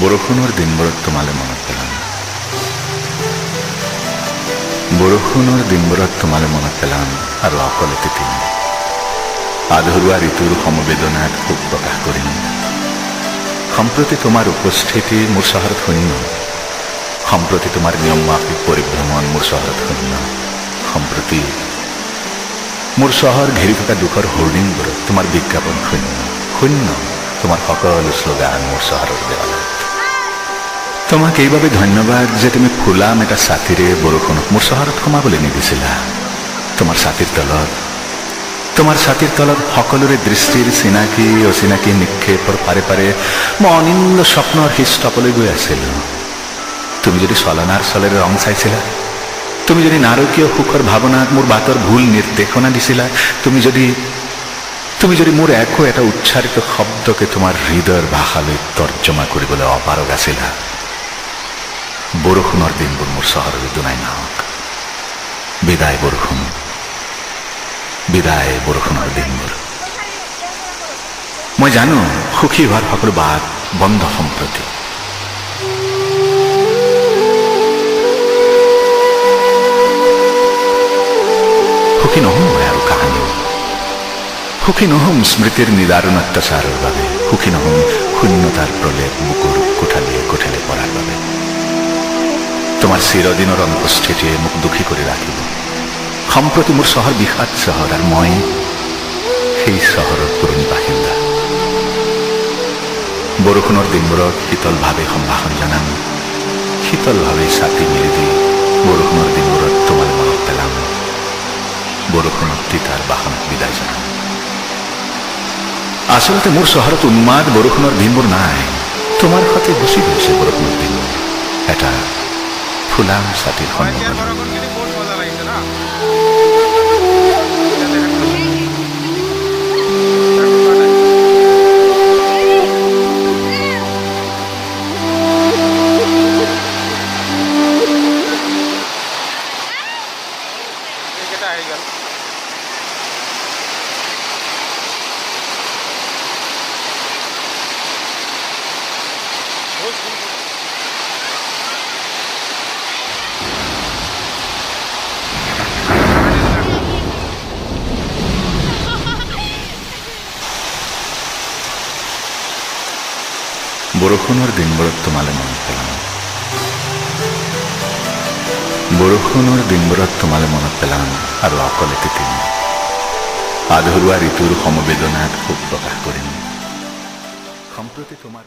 বৰষুণৰ দিনবোৰত তোমালে মনত পেলাম। বৰষুণৰ দিনবোৰত তোমালে মনত পেলাম আৰু অকলে তিতিম। আধৰুৱা ঋতুৰ সমবেদনাত শোক প্ৰকাশ কৰিম। সম্প্ৰতি তোমাৰ উপস্থিতি মোৰ চহৰত শূন্য। সম্প্ৰতি তোমাৰ নিয়মমাফিক পৰিভ্ৰমণ মোৰ চহৰত শূন্য। সম্প্ৰতি মোৰ চহৰ ঘেৰি থকা দুখৰ হোৰ্ডিংবোৰত তোমাৰ বিজ্ঞাপন শূন্য। শূন্য তোমাৰ সকলো শ্লোগান মোৰ চহৰৰ দেৱালত। তোমাক এইভাবে ধন্যবাদ যে তুমি ফুলাম এটা ছাতিৰে বৰষুণক মোৰ চহৰত সোমাবলৈ নিদিছিলা। তোমাৰ ছাতিৰ তলত সকলোৰে দৃষ্টিৰ চিনাকি অচিনাকি নিক্ষেপৰ পাৰে পাৰে মই অনিন্দ স্বপ্নৰ হিষ্টপলৈ গৈ আছিলো। তুমি যদি চলনাৰ চলেৰে ৰং চাইছিলা, তুমি যদি নাৰকীয় সুখৰ ভাৱনাত মোৰ বাটৰ ভুল নিৰ্দেশনা দিছিলা, তুমি যদি মোৰ একো এটা উচ্চাৰিত শব্দকে তোমাৰ হৃদয়ৰ ভাষালৈ তৰ্জমা কৰিবলৈ অপাৰগ আছিলা, বৰষুণৰ দিনবোৰ মোৰ চহৰলৈ দুনাই নাহক। বিদায় বৰষুণ, বিদায় বৰষুণৰ দিনবোৰ। মই জানো সুখী হোৱাৰ সকলো বাট বন্ধ সম্প্ৰতি। সুখী নহম মই আৰু কাহানিও। সুখী নহম স্মৃতিৰ নিদাৰুণ অত্যাচাৰৰ বাবে। সুখী নহম শূন্যতাৰ প্ৰলেপ বুকুৰ কোঠালিয়ে কোঠালিয়ে পৰাৰ বাবে। তোমাৰ চিৰদিনৰ অনুপস্থিতিয়ে মোক দুখী কৰি ৰাখিব। সম্প্ৰতি মোৰ চহৰ বিষাদ চহৰ আৰু মই সেই চহৰৰ পুৰণি বাসিন্দা। বৰষুণৰ দিনবোৰত শীতলভাৱে সম্ভাষণ জনাম। শীতলভাৱে ছাতি মেলি দি বৰষুণৰ দিনবোৰত তোমালে মনত পেলাম। বৰষুণত তিতাৰ বাহনত বিদায় জনাম। আচলতে মোৰ চহৰত উন্মাদ বৰষুণৰ দিনবোৰ নাই। তোমাৰ সৈতে গুচি গৈছে বৰষুণৰ দিনবোৰ এটা ফুলাম ছাতিৰ সন্মুখত। বৰষুণৰ দিনবোৰত তোমালে মনত পেলাম। বৰষুণৰ দিনবোৰত তোমালে মনত পেলাম আৰু অকলে তিতিম। আধৰুৱা ঋতুৰ সমবেদনাত শোক প্ৰকাশ কৰিম। সম্প্ৰতি তোমাৰ